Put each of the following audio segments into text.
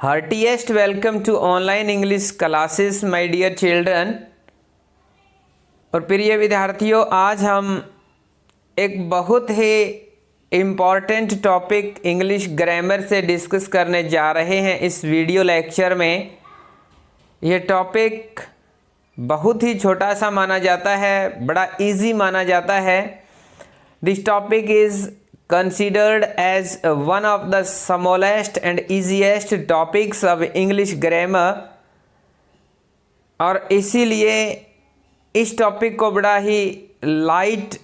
Heartiest welcome to online English classes my dear children। और प्रिय विद्यार्थियों, आज हम एक बहुत ही इम्पॉर्टेंट टॉपिक इंग्लिश ग्रामर से डिस्कस करने जा रहे हैं इस वीडियो लेक्चर में। यह टॉपिक बहुत ही छोटा सा माना जाता है, बड़ा इजी माना जाता है। This topic is considered as one of the smallest and easiest topics of English grammar, और इसीलिए इस टॉपिक को बड़ा ही लाइट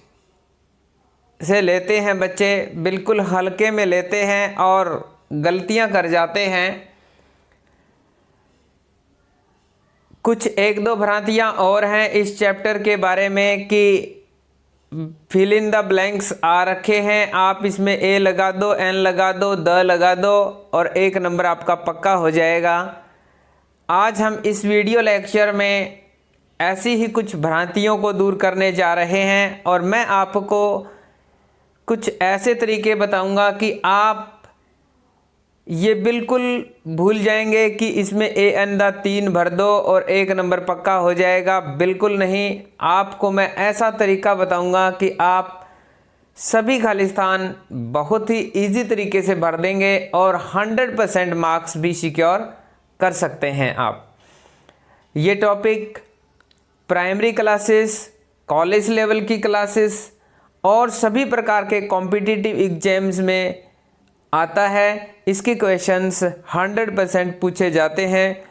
से लेते हैं बच्चे, बिल्कुल हल्के में लेते हैं और गलतियां कर जाते हैं। कुछ एक दो भ्रांतियां और हैं इस चैप्टर के बारे में कि फिल इन द ब्लैंक्स आ रखे हैं, आप इसमें ए लगा दो, एन लगा दो, द लगा दो और एक नंबर आपका पक्का हो जाएगा। आज हम इस वीडियो लेक्चर में ऐसी ही कुछ भ्रांतियों को दूर करने जा रहे हैं और मैं आपको कुछ ऐसे तरीके बताऊंगा कि आप ये बिल्कुल भूल जाएंगे कि इसमें ए एन द 3 भर दो और एक नंबर पक्का हो जाएगा। बिल्कुल नहीं, आपको मैं ऐसा तरीका बताऊंगा कि आप सभी खालिस्तान बहुत ही इजी तरीके से भर देंगे और 100% मार्क्स भी सिक्योर कर सकते हैं आप। ये topic primary classes, college level की क्लासेस और सभी प्रकार के कॉम्पिटिटिव एग्जाम्स में आता है। इसके क्वेश्चंस 100% पूछे जाते हैं।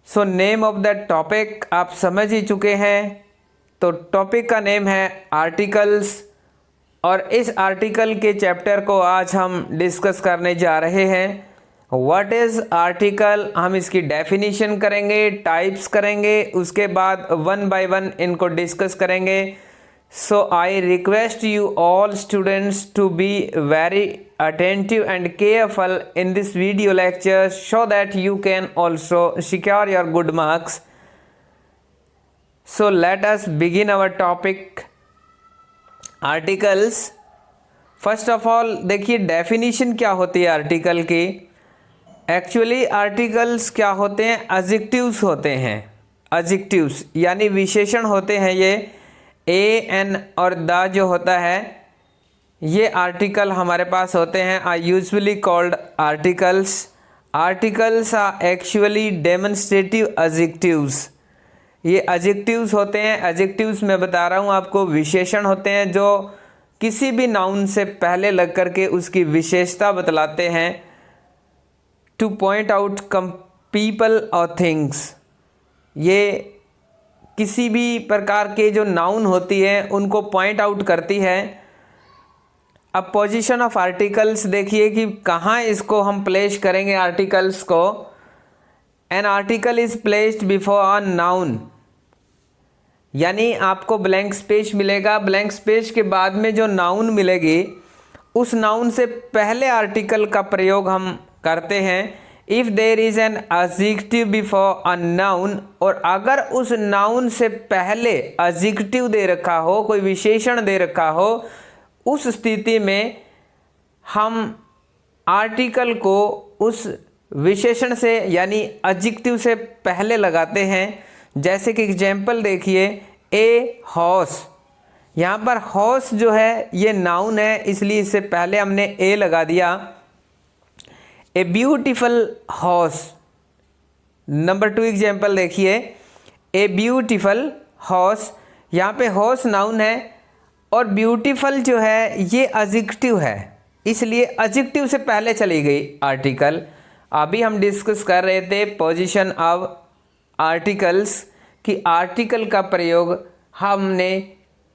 So name of the topic आप समझ ही चुके हैं। तो टॉपिक का नेम है आर्टिकल्स और इस आर्टिकल के चैप्टर को आज हम डिस्कस करने जा रहे हैं। व्हाट इज़ आर्टिकल, हम इसकी डेफिनेशन करेंगे, टाइप्स करेंगे, उसके बाद वन बाय वन इनको डिस्कस करेंगे। So I request you all students to be very attentive and careful in this video lecture so that you can also secure your good marks. So let us begin our topic articles. First of all देखिए definition क्या होती है article की। Actually articles क्या होते हैं, adjectives होते हैं। एडजेक्टिव्स यानी विशेषण होते हैं। ये ए एन और द जो होता है ये आर्टिकल हमारे पास होते हैं। Are usually called articles. Articles are actually demonstrative adjectives. ये एडजेक्टिव्स होते हैं। एडजेक्टिव्स मैं बता रहा हूँ आपको, विशेषण होते हैं जो किसी भी नाउन से पहले लग करके उसकी विशेषता बतलाते हैं। टू पॉइंट आउट पीपल और थिंग्स, ये किसी भी प्रकार के जो नाउन होती है उनको पॉइंट आउट करती है। अब पोजीशन ऑफ आर्टिकल्स देखिए कि कहाँ इसको हम प्लेस करेंगे आर्टिकल्स को। An article is placed before a noun, यानी आपको ब्लैंक स्पेस मिलेगा। ब्लैंक स्पेस के बाद में जो नाउन मिलेगी उस नाउन से पहले आर्टिकल का प्रयोग हम करते हैं। If there is an adjective before a noun, और अगर उस नाउन से पहले एडजेक्टिव दे रखा हो, कोई विशेषण दे रखा हो, उस स्थिति में हम आर्टिकल को उस विशेषण से यानी एडजेक्टिव से पहले लगाते हैं। जैसे कि एग्जाम्पल देखिए, ए हॉर्स, यहाँ पर हॉर्स जो है ये नाउन है, इसलिए इससे पहले हमने ए लगा दिया। A beautiful horse, number 2 example देखिए, ए ब्यूटिफुल हॉर्स, यहाँ पे हॉर्स नाउन है और ब्यूटीफुल जो है ये एडजेक्टिव है, इसलिए एडजेक्टिव से पहले चली गई आर्टिकल। अभी हम डिस्कस कर रहे थे पोजीशन ऑफ आर्टिकल्स कि आर्टिकल का प्रयोग हमने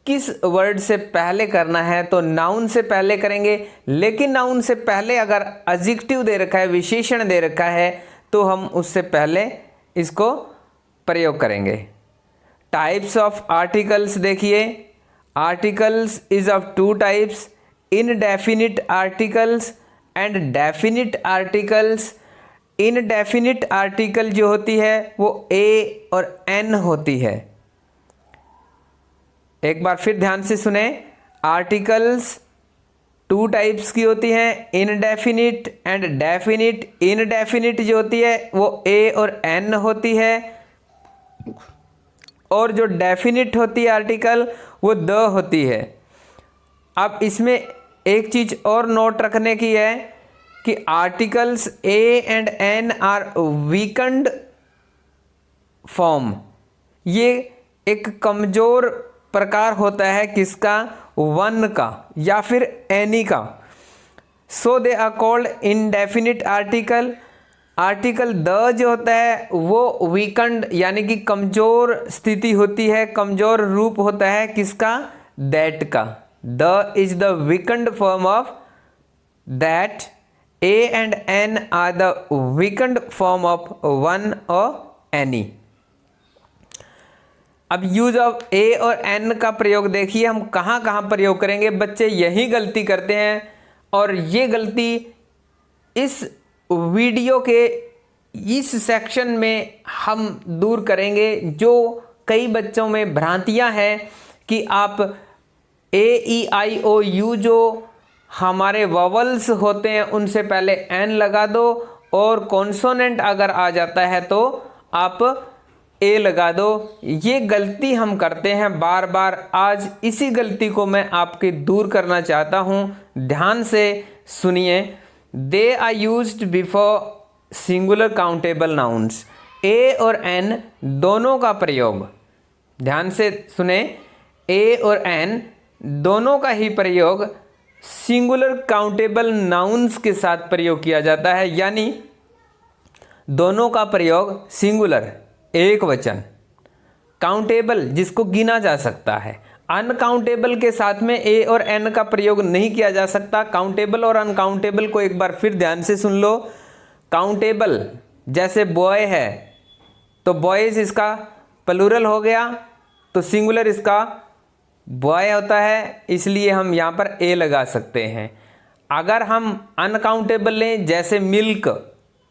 किस वर्ड से पहले करना है। तो नाउन से पहले करेंगे, लेकिन नाउन से पहले अगर एडजेक्टिव दे रखा है, विशेषण दे रखा है, तो हम उससे पहले इसको प्रयोग करेंगे। टाइप्स ऑफ आर्टिकल्स देखिए, articles is of 2 types, indefinite articles and definite articles. Indefinite article जो होती है वो ए और एन होती है। एक बार फिर ध्यान से सुने, आर्टिकल्स टू टाइप्स की होती हैं, इनडेफिनिट एंड डेफिनिट। इनडेफिनिट जो होती है वो ए और एन होती है, और जो डेफिनिट होती है आर्टिकल वो द होती है। अब इसमें एक चीज और नोट रखने की है कि articles a and an are weakened form. ये एक कमजोर प्रकार होता है किसका? वन का या फिर एनी का। So they are called indefinite article. Article the जो होता है वो वीकेंड यानी कि कमजोर स्थिति होती है, कमजोर रूप होता है किसका? दैट का। The is the weakened form of that. A and an are the weakened form of one और एनी। अब यूज ऑफ ए और एन का प्रयोग देखिए हम कहाँ कहाँ प्रयोग करेंगे। बच्चे यही गलती करते हैं और ये गलती इस वीडियो के इस सेक्शन में हम दूर करेंगे। जो कई बच्चों में भ्रांतियां हैं कि आप ए ई आई ओ यू जो हमारे वॉवल्स होते हैं उनसे पहले एन लगा दो, और कॉन्सोनेंट अगर आ जाता है तो आप ए लगा दो। ये गलती हम करते हैं बार बार। आज इसी गलती को मैं आपके दूर करना चाहता हूँ। ध्यान से सुनिए। They are used before singular countable nouns. A और एन दोनों का प्रयोग, ध्यान से सुने, ए और एन दोनों का ही प्रयोग सिंगुलर काउंटेबल नाउन्स के साथ प्रयोग किया जाता है। यानी दोनों का प्रयोग सिंगुलर एक वचन, काउंटेबल जिसको गिना जा सकता है, अनकाउंटेबल के साथ में ए और एन का प्रयोग नहीं किया जा सकता। काउंटेबल और अनकाउंटेबल को एक बार फिर ध्यान से सुन लो। काउंटेबल जैसे बॉय है तो बॉयज इसका प्लूरल हो गया, तो सिंगुलर इसका बॉय होता है, इसलिए हम यहाँ पर ए लगा सकते हैं। अगर हम अनकाउंटेबल लें जैसे मिल्क,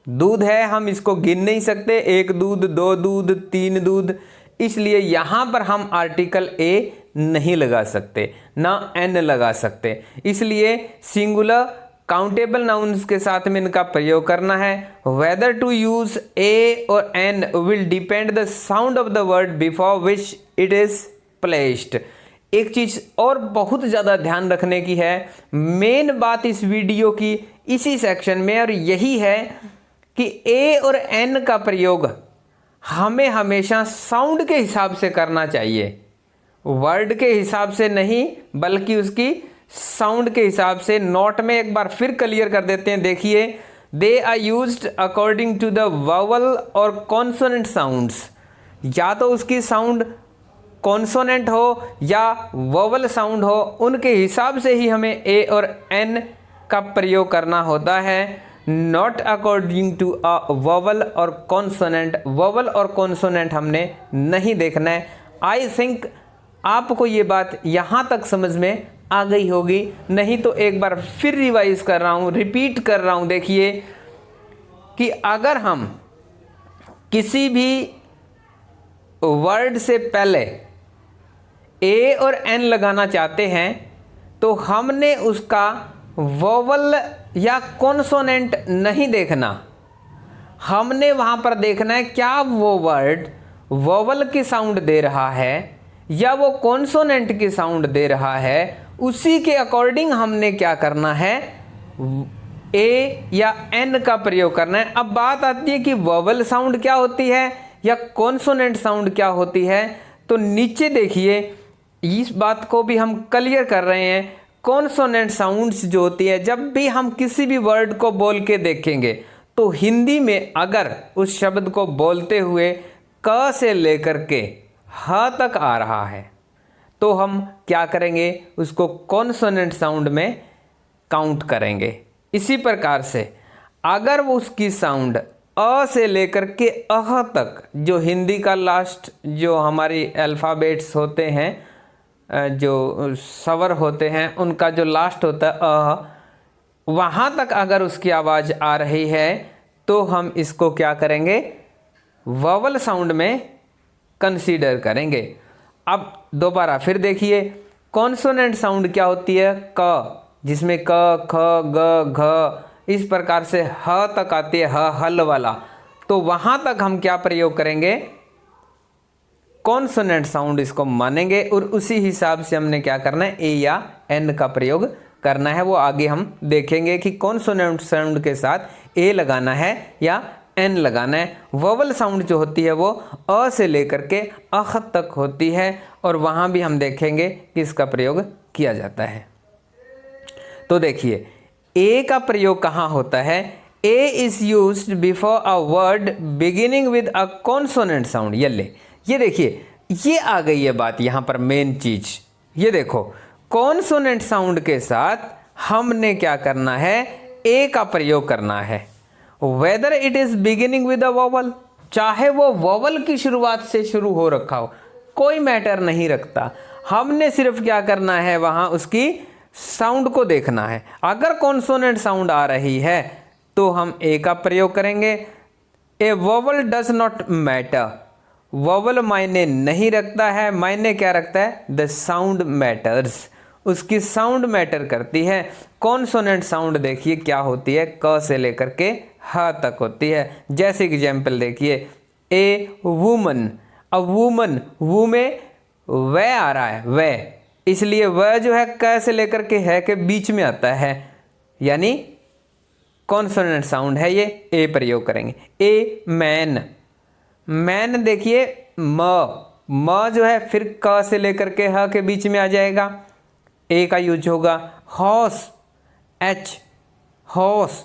दूध है, हम इसको गिन नहीं सकते, एक दूध, दो दूध, तीन दूध, इसलिए यहाँ पर हम आर्टिकल ए नहीं लगा सकते, ना एन लगा सकते। इसलिए सिंगुलर काउंटेबल नाउन्स के साथ में इनका प्रयोग करना है। वेदर टू यूज ए और an will depend the sound of the word before which it is placed. एक चीज और बहुत ज़्यादा ध्यान रखने की है, मेन बात इस वीडियो की इसी सेक्शन में, और यही है कि ए और एन का प्रयोग हमें हमेशा साउंड के हिसाब से करना चाहिए, वर्ड के हिसाब से नहीं बल्कि उसकी साउंड के हिसाब से। नोट में एक बार फिर क्लियर कर देते हैं, देखिए। They are used according to the vowel और कॉन्सोनेंट साउंड्स। या तो उसकी साउंड कॉन्सोनेंट हो या वावल साउंड हो, उनके हिसाब से ही हमें ए और एन का प्रयोग करना होता है, not according to a vowel और कॉन्सोनेंट। वावल और कॉन्सोनेंट हमने नहीं देखना है। आई थिंक आपको ये बात यहाँ तक समझ में आ गई होगी, नहीं तो एक बार फिर रिवाइज कर रहा हूँ, रिपीट कर रहा हूँ। देखिए कि अगर हम किसी भी वर्ड से पहले ए और एन लगाना चाहते हैं तो हमने उसका वोवल या कॉन्सोनेंट नहीं देखना, हमने वहाँ पर देखना है क्या वो वर्ड वोवल की साउंड दे रहा है या वो कॉन्सोनेंट की साउंड दे रहा है। उसी के अकॉर्डिंग हमने क्या करना है, ए या एन का प्रयोग करना है। अब बात आती है कि वोवल साउंड क्या होती है या कॉन्सोनेंट साउंड क्या होती है, तो नीचे देखिए इस बात को भी हम क्लियर कर रहे हैं। कॉन्सोनेंट साउंड्स जो होती है, जब भी हम किसी भी वर्ड को बोल के देखेंगे तो हिंदी में अगर उस शब्द को बोलते हुए क से लेकर के ह तक आ रहा है तो हम क्या करेंगे, उसको कॉन्सोनेंट साउंड में काउंट करेंगे। इसी प्रकार से अगर वो उसकी साउंड अ से लेकर के अह तक, जो हिंदी का लास्ट जो हमारी अल्फ़ाबेट्स होते हैं, जो स्वर होते हैं, उनका जो लास्ट होता है अह, वहाँ तक अगर उसकी आवाज़ आ रही है तो हम इसको क्या करेंगे, वोवल साउंड में कंसीडर करेंगे। अब दोबारा फिर देखिए कॉन्सोनेंट साउंड क्या होती है, क, जिसमें क, ख, ग, घ इस प्रकार से ह तक आती है, ह हल वाला, तो वहां तक हम क्या प्रयोग करेंगे, कॉन्सोनेंट साउंड इसको मानेंगे और उसी हिसाब से हमने क्या करना है, ए या एन का प्रयोग करना है। वो आगे हम देखेंगे कि कॉन्सोनेंट साउंड के साथ ए लगाना है या एन लगाना है। वोवल साउंड जो होती है वो अ से लेकर के अख तक होती है और वहाँ भी हम देखेंगे कि इसका प्रयोग किया जाता है। तो देखिए ए का प्रयोग कहाँ होता है, a is used before a word beginning with a consonant sound. ये देखिए ये आ गई है बात यहाँ पर, मेन चीज ये देखो, कॉन्सोनेंट साउंड के साथ हमने क्या करना है, ए का प्रयोग करना है, whether it is beginning with a vowel, चाहे वो वोवल की शुरुआत से शुरू हो रखा हो, कोई मैटर नहीं रखता। हमने सिर्फ क्या करना है, वहां उसकी साउंड को देखना है। अगर कॉन्सोनेंट साउंड आ रही है तो हम ए का प्रयोग करेंगे। A vowel does not matter, vowel मायने नहीं रखता है, मायने क्या रखता है, द साउंड मैटर्स, उसकी साउंड मैटर करती है। कॉन्सोनेंट साउंड देखिए क्या होती है, क से लेकर के ह तक होती है। जैसे एग्जाम्पल देखिए, ए वुमन, अब वुमन, वू में व आ रहा है, व, इसलिए वह जो है क से लेकर के है के बीच में आता है, यानी कॉन्सोनेंट साउंड है, ये ए प्रयोग करेंगे। ए मैन, मैन देखिए म जो है फिर क से लेकर के ह के बीच में आ जाएगा, ए का यूज होगा। हॉर्स, एच, हॉर्स,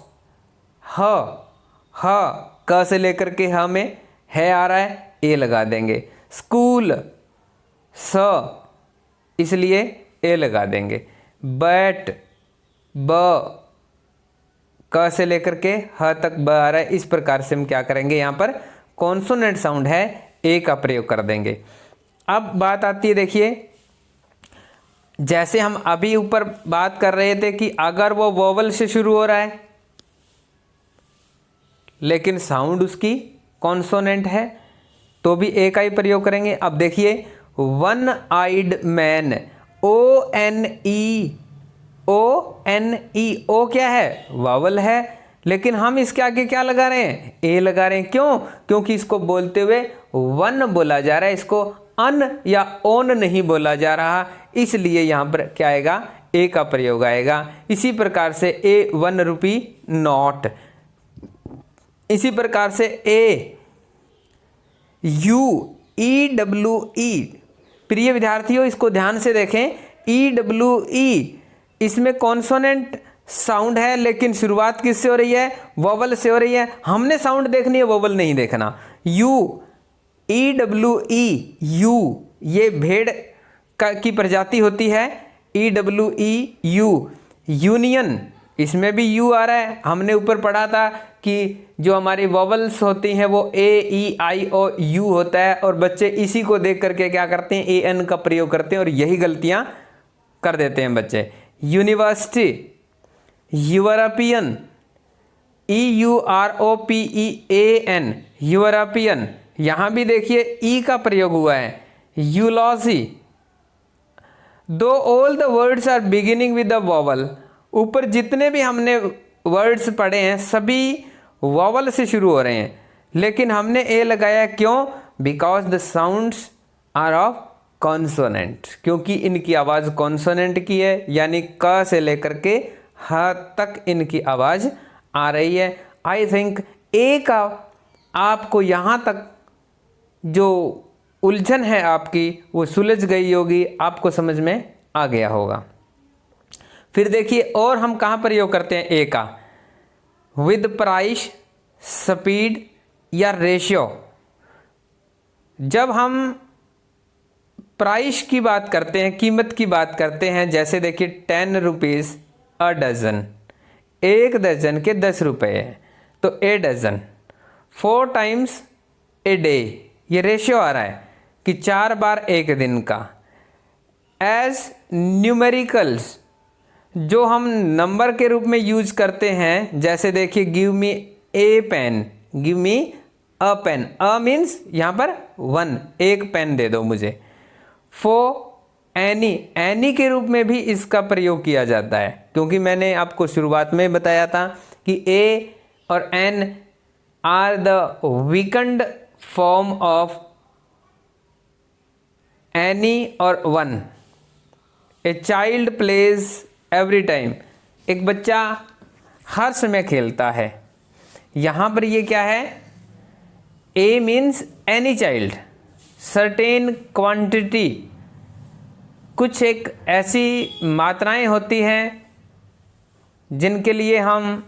ह क से लेकर के ह में है आ रहा है, ए लगा देंगे। स्कूल, स, इसलिए ए लगा देंगे। बैट, ब, क से लेकर के ह तक ब आ रहा है, इस प्रकार से हम क्या करेंगे, यहाँ पर कॉन्सोनेंट साउंड है, ए का प्रयोग कर देंगे। अब बात आती है, देखिए जैसे हम अभी ऊपर बात कर रहे थे कि अगर वो वोवल से शुरू हो रहा है लेकिन साउंड उसकी कॉन्सोनेंट है तो भी ए का ही प्रयोग करेंगे। अब देखिए one eyed man, O N E, O N E, O क्या है, वावल है, लेकिन हम इसके आगे क्या लगा रहे हैं, ए लगा रहे हैं। क्यों, क्योंकि इसको बोलते हुए वन बोला जा रहा है, इसको अन या ओन नहीं बोला जा रहा, इसलिए यहाँ पर क्या आएगा, ए का प्रयोग आएगा। इसी प्रकार से ए 1 रुपी नॉट, इसी प्रकार से ए यू ई डब्ल्यू ई, प्रिय विद्यार्थियों इसको ध्यान से देखें, ई डब्ल्यू ई इसमें कॉन्सोनेंट साउंड है लेकिन शुरुआत किससे हो रही है, वोवल से हो रही है। हमने साउंड देखनी है, वोवल नहीं देखना। You E W E, you ये भेड़ की प्रजाति होती है, E W E U. Union, इसमें भी यू आ रहा है। हमने ऊपर पढ़ा था कि जो हमारी वोवल्स होती हैं वो ए ई आई ओ यू होता है और बच्चे इसी को देख करके क्या करते हैं, ए एन का प्रयोग करते हैं और यही गलतियां कर देते हैं बच्चे। University, European, E U R O P E A N, European, यहां भी देखिए ई का प्रयोग हुआ है। Eulogy, though all the words are beginning with the vowel, ऊपर जितने भी हमने वर्ड्स पढ़े हैं सभी वोवल से शुरू हो रहे हैं, लेकिन हमने ए लगाया, क्यों, because the sounds are of consonant, क्योंकि इनकी आवाज़ कॉन्सोनेंट की है, यानी क से लेकर के ह तक इनकी आवाज़ आ रही है। आई थिंक ए का आपको यहाँ तक जो उलझन है आपकी वो सुलझ गई होगी, आपको समझ में आ गया होगा। फिर देखिए और हम कहाँ प्रयोग करते हैं ए का, विद प्राइस, स्पीड या रेशियो। जब हम प्राइस की बात करते हैं, कीमत की बात करते हैं, जैसे देखिए 10 रुपीज़ अ डज़न, 1 दर्जन के 10 रुपये हैं, तो ए डज़न। 4 टाइम्स ए डे, ये रेशियो आ रहा है कि 4 बार एक दिन का। एज न्यूमेरिकल्स, जो हम नंबर के रूप में यूज करते हैं, जैसे देखिए give me a pen, give me a pen, a means यहाँ पर 1, एक पेन दे दो मुझे। एनी के रूप में भी इसका प्रयोग किया जाता है, क्योंकि मैंने आपको शुरुआत में बताया था कि ए और an are the weakened form of any और one. A child plays every time, एक बच्चा हर समय खेलता है। यहाँ पर ये क्या है, a means any child, certain quantity, कुछ एक ऐसी मात्राएं होती हैं जिनके लिए हम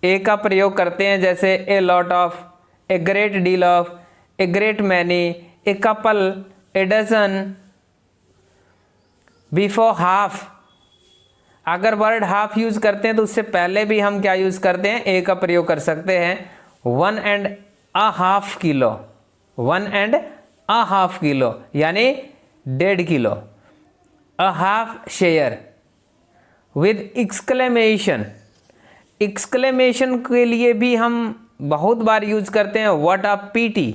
ए का प्रयोग करते हैं, जैसे a lot of, a great deal of, a great many, a couple, a dozen. Before half, अगर वर्ड हाफ यूज करते हैं तो उससे पहले भी हम क्या यूज करते हैं, ए का प्रयोग कर सकते हैं। 1.5 किलो, 1.5 किलो यानी 1.5 kilo. A half share with exclamation, exclamation के लिए भी हम बहुत बार यूज करते हैं what a PT,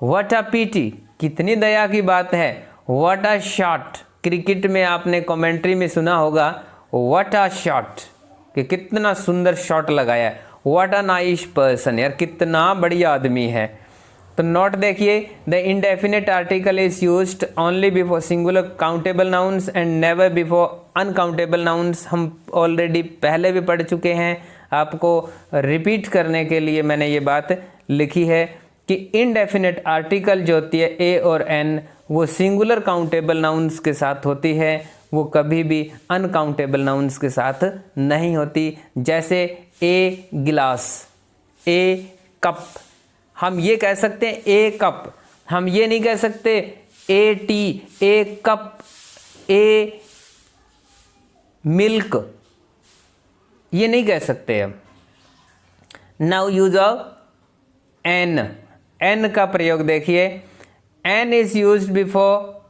what a PT, कितनी दया की बात है। व्हाट अ शॉट, क्रिकेट में आपने कमेंट्री में सुना होगा व्हाट अ शॉट, कि कितना सुंदर शॉट लगाया है। व्हाट अ नाइस पर्सन, यार कितना बढ़िया आदमी है। तो नोट देखिए, the indefinite article is used only before singular countable nouns and never before uncountable nouns. हम ऑलरेडी पहले भी पढ़ चुके हैं, आपको रिपीट करने के लिए मैंने ये बात लिखी है कि इनडेफिनिट आर्टिकल जो होती है ए और एन, वो सिंगुलर काउंटेबल नाउन्स के साथ होती है, वो कभी भी अनकाउंटेबल नाउन्स के साथ नहीं होती। जैसे ए गिलास, ए कप, हम ये कह सकते हैं ए कप, हम ये नहीं कह सकते a tea, a cup, a milk, ये नहीं कह सकते हम। Now use of an, an का प्रयोग देखिए, an is used before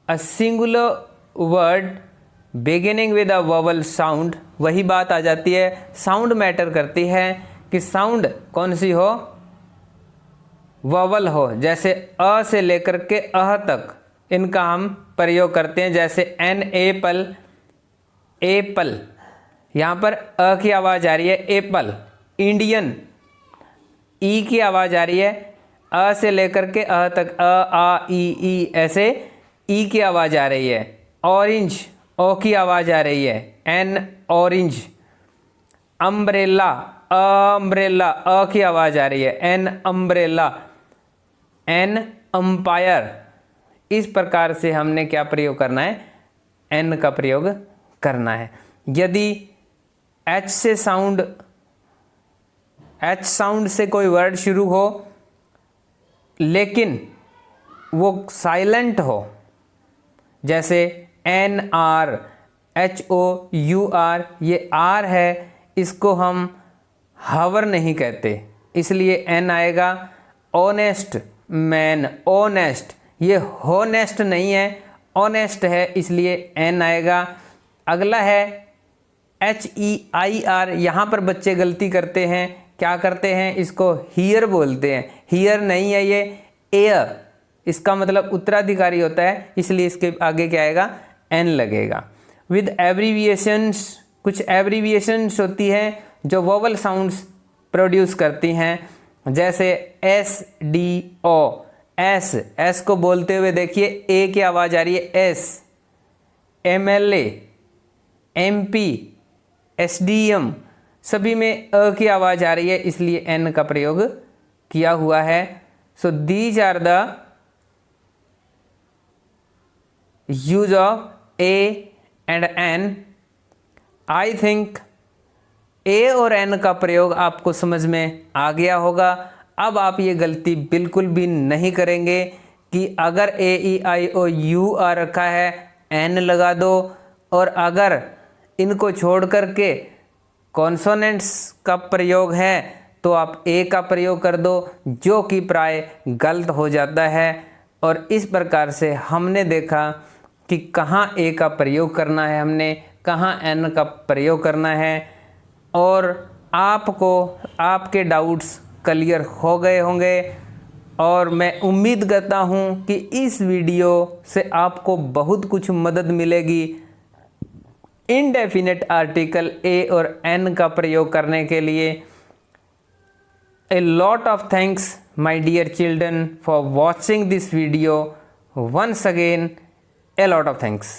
a singular word beginning with a vowel sound. वही बात आ जाती है, साउंड मैटर करती है कि साउंड कौन सी हो, वोवल हो। जैसे अ से लेकर के अह तक इनका हम प्रयोग करते हैं। जैसे एन एपल, एपल, यहाँ पर अ की आवाज़ आ रही है, एप्पल। इंडियन, ई की आवाज़ आ रही है, अ से लेकर के अ तक, अ आ ई, ऐसे ई की आवाज़ आ रही है। ऑरेंज, ओ की आवाज़ आ रही है, एन ऑरेंज। अम्ब्रेला, अम्ब्रेला, अ की आवाज़ आ रही है, एन अम्ब्रेला। N umpire. इस प्रकार से हमने क्या प्रयोग करना है, एन का प्रयोग करना है। यदि एच से साउंड, एच साउंड से कोई वर्ड शुरू हो लेकिन वो साइलेंट हो, जैसे an hour, H O U R, ये आर है, इसको हम हावर नहीं कहते, इसलिए एन आएगा। ऑनेस्ट मैन, ऑनेस्ट, ये होनेस्ट नहीं है, ऑनेस्ट है, इसलिए एन आएगा। अगला है एच ई आई आर। यहाँ पर बच्चे गलती करते हैं, क्या करते हैं, इसको हियर बोलते हैं। हियर नहीं है ये, एयर, इसका मतलब उत्तराधिकारी होता है, इसलिए इसके आगे क्या आएगा, एन लगेगा। विद एब्रीविएशंस, कुछ एब्रीविएशंस होती हैं जो वोवल साउंड्स प्रोड्यूस करती हैं, जैसे S D O, S, S को बोलते हुए देखिए ए की आवाज़ आ रही है, S. M L A, M P, S D M, सभी में अ की आवाज़ आ रही है, इसलिए एन का प्रयोग किया हुआ है। So these are the use of a and an. I think a और एन का प्रयोग आपको समझ में आ गया होगा। अब आप ये गलती बिल्कुल भी नहीं करेंगे कि अगर ए ई आई ओ यू आ रखा है एन लगा दो, और अगर इनको छोड़ करके कॉन्सोनेंट्स का प्रयोग है तो आप ए का प्रयोग कर दो, जो कि प्राय गलत हो जाता है। और इस प्रकार से हमने देखा कि कहाँ ए का प्रयोग करना है, हमने कहाँ एन का प्रयोग करना है, और आपको आपके डाउट्स क्लियर हो गए होंगे। और मैं उम्मीद करता हूँ कि इस वीडियो से आपको बहुत कुछ मदद मिलेगी इनडेफिनेट आर्टिकल ए और एन का प्रयोग करने के लिए। A lot of thanks, my dear children, for watching this video. Once again, a lot of thanks.